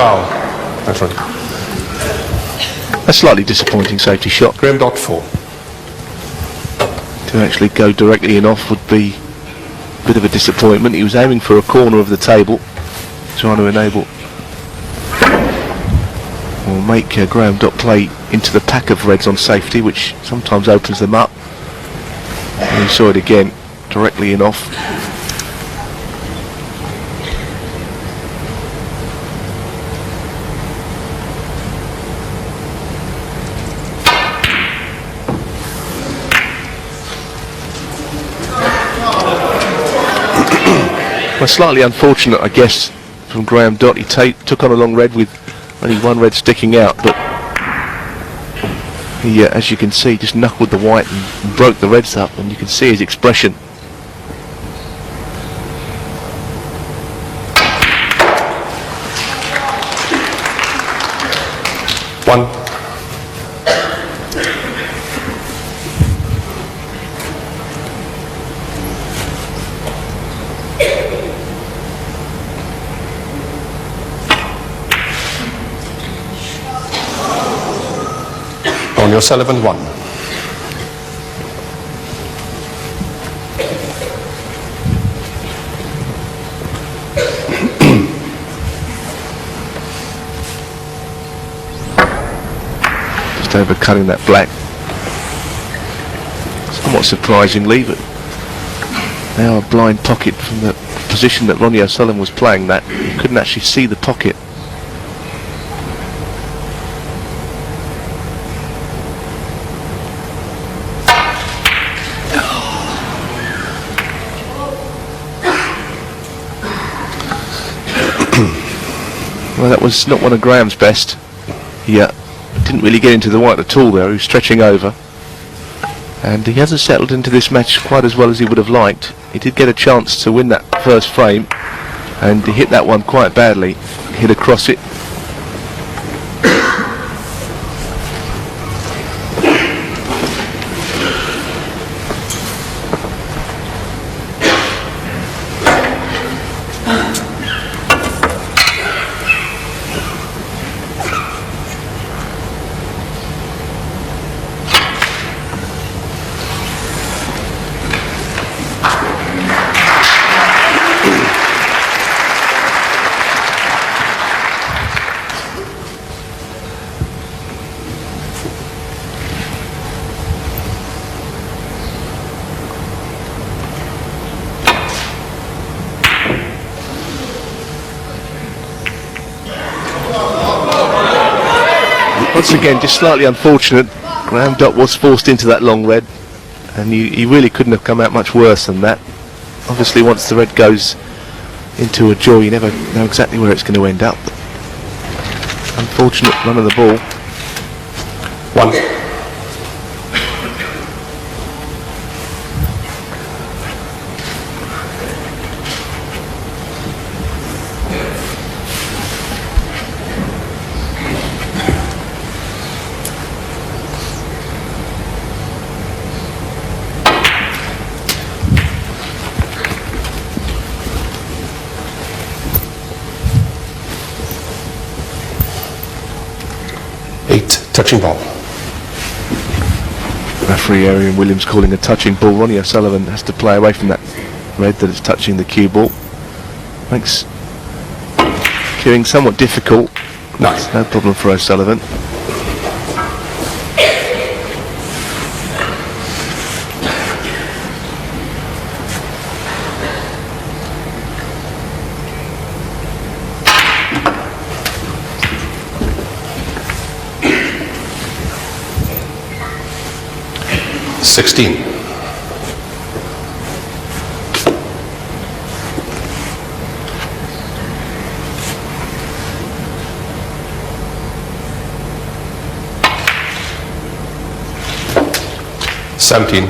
Foul. That's right. A slightly disappointing safety shot. Graeme Dott 4. To actually go directly in off would be a bit of a disappointment. He was aiming for a corner of the table, trying to enable or make Graeme Dott play into the pack of reds on safety, which sometimes opens them up. And he saw it again, directly in off. Well, slightly unfortunate, I guess, from Graeme Dott. He took on a long red with only one red sticking out, but he, as you can see, just knuckled the white and broke the reds up, and you can see his expression. One. Ronnie O'Sullivan 1. Just overcutting that black. Somewhat surprisingly, but now a blind pocket from the position that Ronnie O'Sullivan was playing that. You couldn't actually see the pocket. Well, that was not one of Graham's best. He didn't really get into the white at all there. He was stretching over. And he hasn't settled into this match quite as well as he would have liked. He did get a chance to win that first frame, and he hit that one quite badly. Hit across it. Once again, just slightly unfortunate. Graeme Dott was forced into that long red, and he really couldn't have come out much worse than that. Obviously, once the red goes into a jaw, you never know exactly where it's going to end up. Unfortunate run of the ball. One. Touching ball. Referee Arian Williams calling a touching ball. Ronnie O'Sullivan has to play away from that red that is touching the cue ball. Makes cueing somewhat difficult. Nice. No problem for O'Sullivan. Sixteen. Seventeen.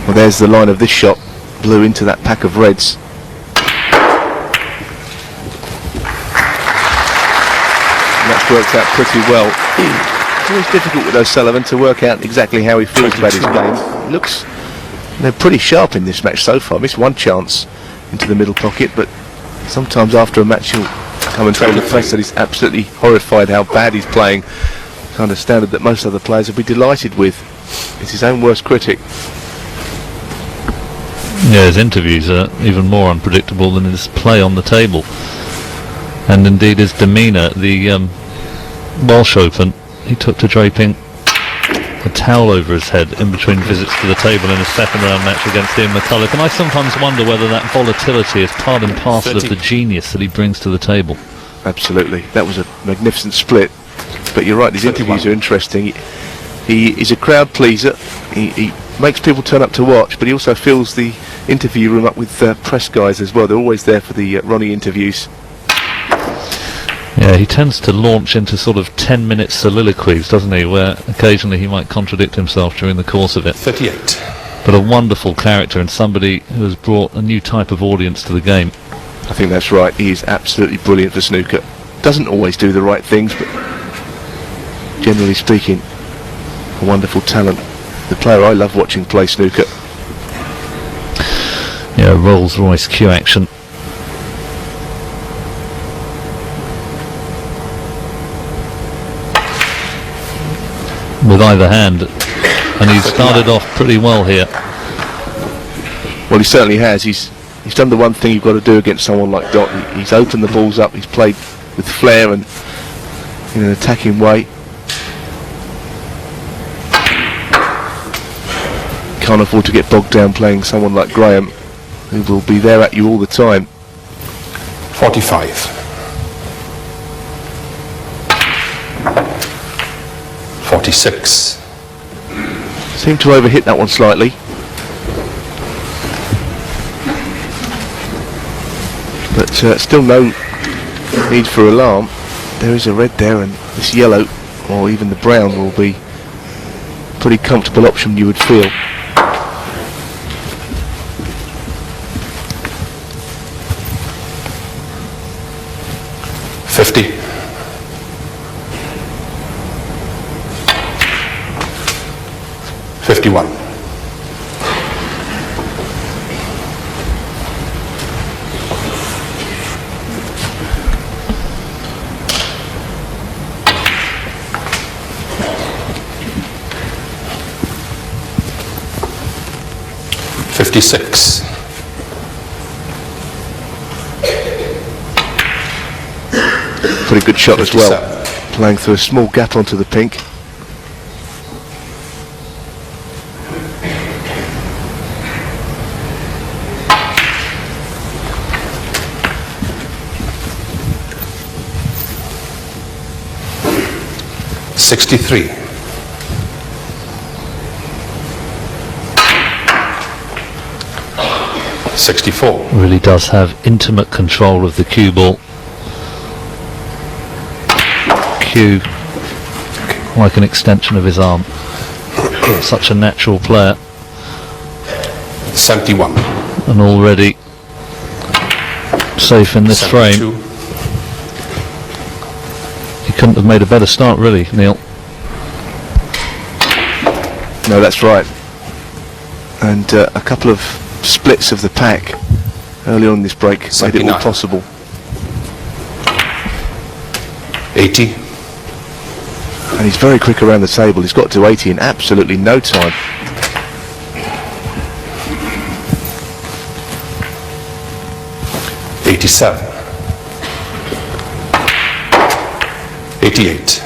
Well, there's the line of this shot. Blew into that pack of reds. And that's worked out pretty well. It's always difficult with O'Sullivan to work out exactly how he feels about his game. He looks pretty sharp in this match so far. Missed one chance into the middle pocket, but sometimes after a match he'll come and tell the press that he's absolutely horrified how bad he's playing. Kind of standard that most other players would be delighted with. He's his own worst critic. Yeah, his interviews are even more unpredictable than his play on the table. And indeed his demeanour at the Welsh Open, he took to draping a towel over his head in between visits to the table in a second round match against Ian McCulloch. And I sometimes wonder whether that volatility is part and parcel of the genius that he brings to the table. Absolutely. That was a magnificent split. But you're right, his interviews are interesting. He is a crowd pleaser. He makes people turn up to watch, but he also fills the interview room up with press guys as well. They're always there for the Ronnie interviews. Yeah, he tends to launch into sort of 10-minute soliloquies, doesn't he, where occasionally he might contradict himself during the course of it. 38. But a wonderful character and somebody who has brought a new type of audience to the game. I think that's right. He is absolutely brilliant for snooker. Doesn't always do the right things, but generally speaking, a wonderful talent. The player I love watching play snooker. Yeah, Rolls-Royce cue action. With either hand, and he's started off pretty well here. Well, he certainly has. He's done the one thing you've got to do against someone like Dott. He's opened the balls up. He's played with flair and in an attacking way. Can't afford to get bogged down playing someone like Graeme, who will be there at you all the time. 45. 46. Seemed to overhit that one slightly. But still no need for alarm. There is a red there, and this yellow, or even the brown, will be a pretty comfortable option, you would feel. $51. 56. Pretty good shot 57. as well. Playing through a small gap onto the pink. $63. 64. Really does have intimate control of the cue ball. Cue like an extension of his arm. Such a natural player. 71. And already safe in this 72. frame. He couldn't have made a better start, really, Neil. No, that's right. And a couple of splits of the pack early on in this break made it all 79. possible. 80. And he's very quick around the table. He's got to 80 in absolutely no time. $87. 88.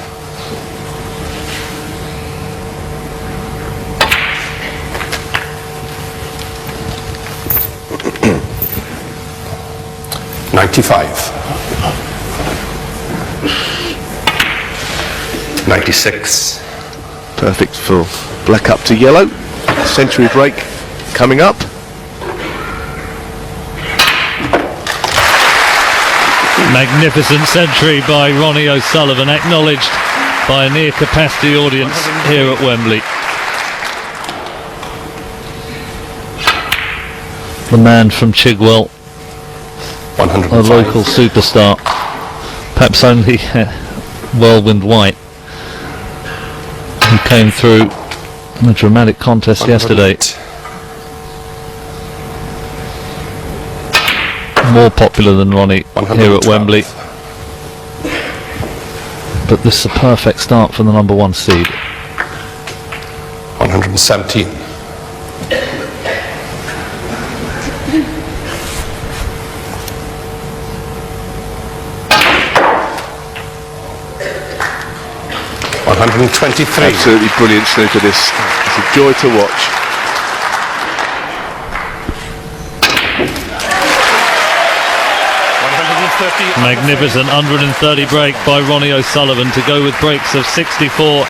95. 96. Perfect for black up to yellow. Century break coming up. Magnificent century by Ronnie O'Sullivan, acknowledged by a near capacity audience here at Wembley. The man from Chigwell, a 105. local superstar, perhaps only Whirlwind White He came through a dramatic contest yesterday. 108. More popular than Ronnie here at 112. Wembley. But this is a perfect start for the number 1 seed. 117. 123. Absolutely brilliant snooker this. It's a joy to watch. Magnificent 130 break by Ronnie O'Sullivan to go with breaks of 64.